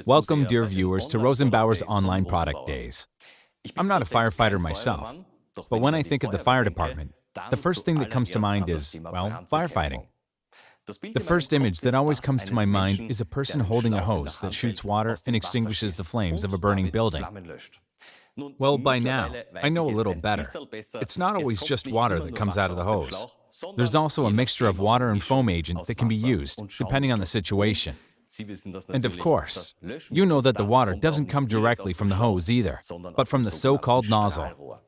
Welcome, dear viewers, to Rosenbauer's Online Product Days. I'm not a firefighter myself, but when I think of the fire department, the first thing that comes to mind is, well, firefighting. The first image that always comes to my mind is a person holding a hose that shoots water and extinguishes the flames of a burning building. Well, by now, I know a little better. It's not always just water that comes out of the hose. There's also a mixture of water and foam agent that can be used, depending on the situation. And of course, you know that the water doesn't come directly from the hose either, but from the so-called nozzle.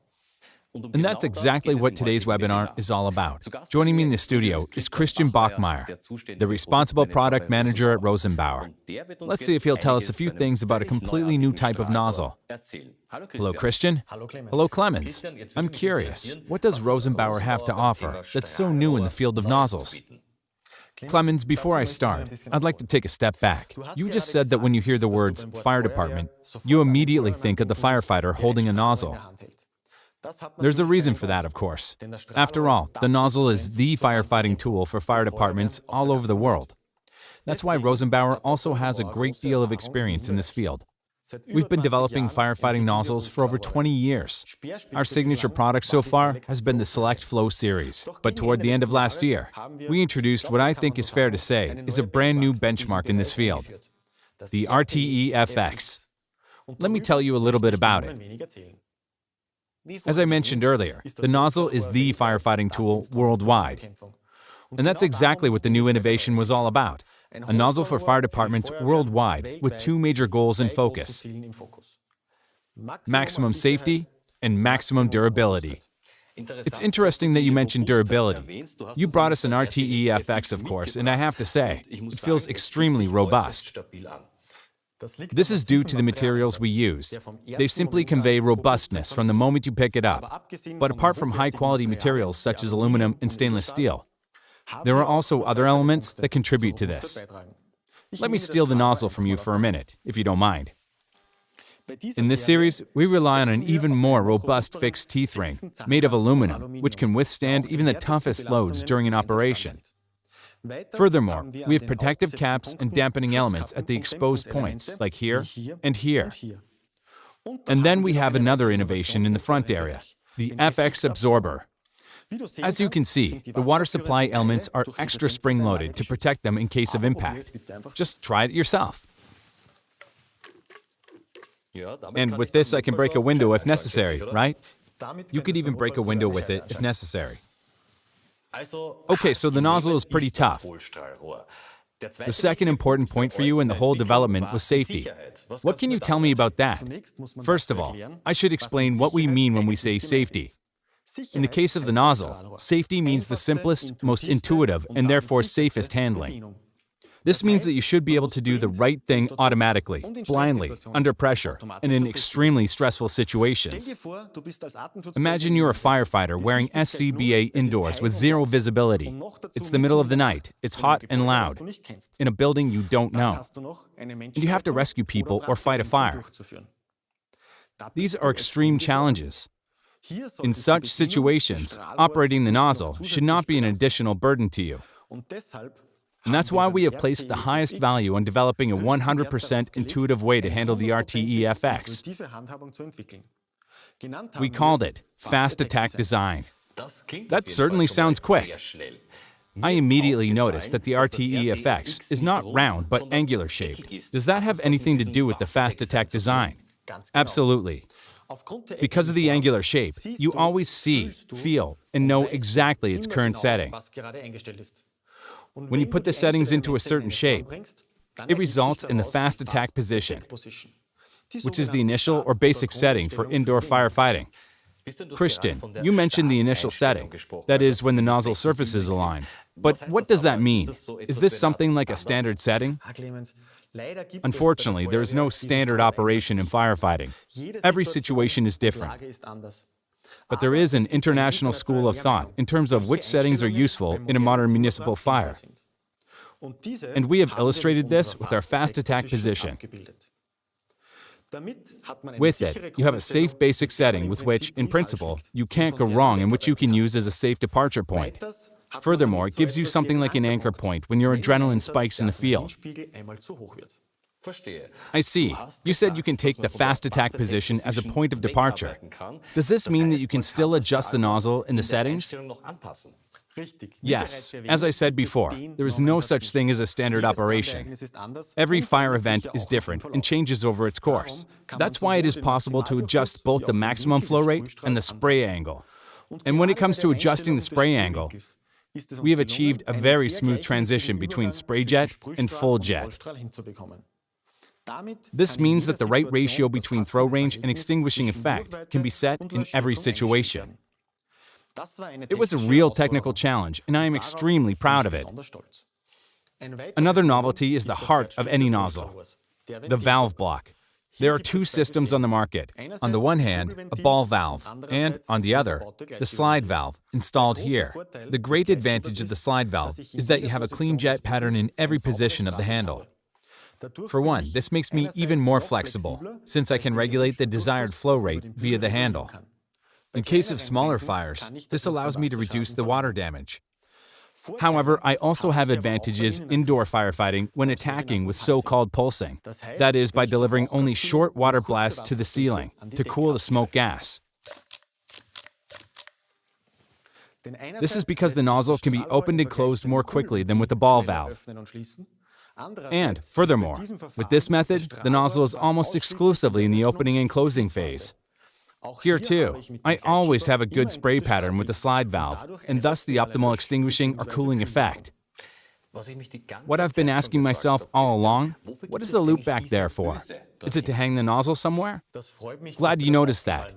And that's exactly what today's webinar is all about. Joining me in the studio is Christian Bachmeier, the Responsible Product Manager at Rosenbauer. Let's see if he'll tell us a few things about a completely new type of nozzle. Hello, Christian. Hello, Clemens. I'm curious, what does Rosenbauer have to offer that's so new in the field of nozzles? Clemens, before I start, I'd like to take a step back. You just said that when you hear the words fire department, you immediately think of the firefighter holding a nozzle. There's a reason for that, of course. After all, the nozzle is the firefighting tool for fire departments all over the world. That's why Rosenbauer also has a great deal of experience in this field. We've been developing firefighting nozzles for over 20 years. Our signature product so far has been the Select Flow series. But toward the end of last year, we introduced what I think is fair to say is a brand new benchmark in this field, the RTE FX. Let me tell you a little bit about it. As I mentioned earlier, the nozzle is the firefighting tool worldwide. And that's exactly what the new innovation was all about. A nozzle for fire departments worldwide with two major goals in focus: maximum safety and maximum durability. It's interesting that you mentioned durability. You brought us an RTE FX, of course, and I have to say, it feels extremely robust. This is due to the materials we used. They simply convey robustness from the moment you pick it up. But apart from high-quality materials such as aluminum and stainless steel, there are also other elements that contribute to this. Let me steal the nozzle from you for a minute, if you don't mind. In this series, we rely on an even more robust fixed teeth ring made of aluminum, which can withstand even the toughest loads during an operation. Furthermore, we have protective caps and dampening elements at the exposed points, like here and here. And then we have another innovation in the front area, the FX absorber. As you can see, the water supply elements are extra spring-loaded to protect them in case of impact. Just try it yourself. And with this, I can break a window if necessary, right? You could even break a window with it if necessary. Okay, so the nozzle is pretty tough. The second important point for you in the whole development was safety. What can you tell me about that? First of all, I should explain what we mean when we say safety. In the case of the nozzle, safety means the simplest, most intuitive, and therefore safest handling. This means that you should be able to do the right thing automatically, blindly, under pressure, and in extremely stressful situations. Imagine you're a firefighter wearing SCBA indoors with zero visibility. It's the middle of the night, it's hot and loud, in a building you don't know, and you have to rescue people or fight a fire. These are extreme challenges. In such situations, operating the nozzle should not be an additional burden to you. And that's why we have placed the highest value on developing a 100% intuitive way to handle the RTE FX. We called it Fast Attack Design. That certainly sounds quick. I immediately noticed that the RTE FX is not round but angular shaped. Does that have anything to do with the Fast Attack Design? Absolutely. Because of the angular shape, you always see, feel, and know exactly its current setting. When you put the settings into a certain shape, it results in the fast attack position, which is the initial or basic setting for indoor firefighting. Christian, you mentioned the initial setting, that is, when the nozzle surfaces align. But what does that mean? Is this something like a standard setting? Unfortunately, there is no standard operation in firefighting. Every situation is different. But there is an international school of thought in terms of which settings are useful in a modern municipal fire. And we have illustrated this with our fast attack position. With it, you have a safe basic setting with which, in principle, you can't go wrong and which you can use as a safe departure point. Furthermore, it gives you something like an anchor point when your adrenaline spikes in the field. I see. You said you can take the fast attack position as a point of departure. Does this mean that you can still adjust the nozzle in the settings? Yes. As I said before, there is no such thing as a standard operation. Every fire event is different and changes over its course. That's why it is possible to adjust both the maximum flow rate and the spray angle. And when it comes to adjusting the spray angle, we have achieved a very smooth transition between spray jet and full jet. This means that the right ratio between throw range and extinguishing effect can be set in every situation. It was a real technical challenge, and I am extremely proud of it. Another novelty is the heart of any nozzle, the valve block. There are two systems on the market. On the one hand, a ball valve, and on the other, the slide valve, installed here. The great advantage of the slide valve is that you have a clean jet pattern in every position of the handle. For one, this makes me even more flexible, since I can regulate the desired flow rate via the handle. In case of smaller fires, this allows me to reduce the water damage. However, I also have advantages indoor firefighting when attacking with so-called pulsing. That is, by delivering only short water blasts to the ceiling to cool the smoke gas. This is because the nozzle can be opened and closed more quickly than with the ball valve. And, furthermore, with this method, the nozzle is almost exclusively in the opening and closing phase. Here too, I always have a good spray pattern with the slide valve, and thus the optimal extinguishing or cooling effect. What I've been asking myself all along, what is the loop back there for? Is it to hang the nozzle somewhere? Glad you noticed that.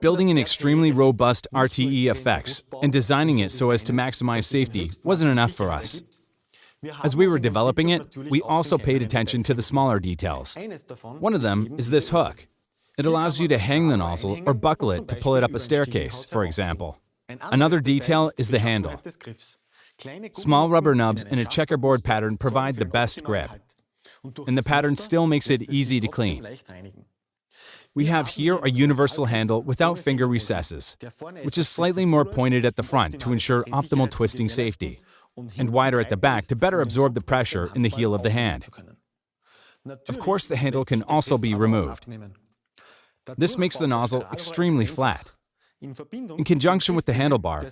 Building an extremely robust RTE FX and designing it so as to maximize safety wasn't enough for us. As we were developing it, we also paid attention to the smaller details. One of them is this hook. It allows you to hang the nozzle or buckle it to pull it up a staircase, for example. Another detail is the handle. Small rubber nubs in a checkerboard pattern provide the best grip, and the pattern still makes it easy to clean. We have here a universal handle without finger recesses, which is slightly more pointed at the front to ensure optimal twisting safety, and wider at the back to better absorb the pressure in the heel of the hand. Of course, the handle can also be removed. This makes the nozzle extremely flat. In conjunction with the handlebar,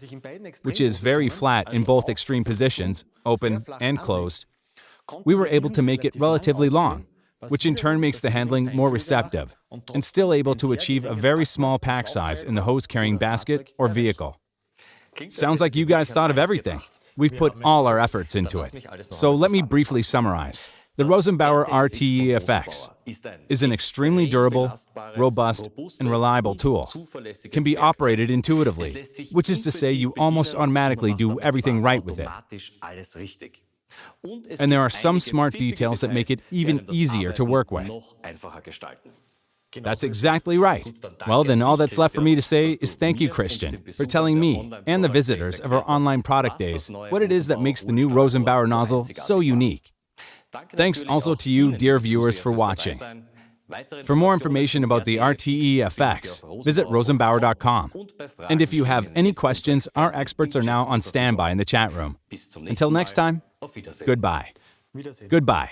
which is very flat in both extreme positions, open and closed, we were able to make it relatively long, which in turn makes the handling more receptive, and still able to achieve a very small pack size in the hose-carrying basket or vehicle. Sounds like you guys thought of everything. We've put all our efforts into it. So let me briefly summarize. The Rosenbauer RTE FX is an extremely durable, robust, and reliable tool. It can be operated intuitively, which is to say you almost automatically do everything right with it. And there are some smart details that make it even easier to work with. That's exactly right. Well, then all that's left for me to say is thank you, Christian, for telling me and the visitors of our online product days what it is that makes the new Rosenbauer nozzle so unique. Thanks also to you, dear viewers, for watching. For more information about the RTE FX, visit rosenbauer.com. And if you have any questions, our experts are now on standby in the chat room. Until next time, goodbye. Goodbye.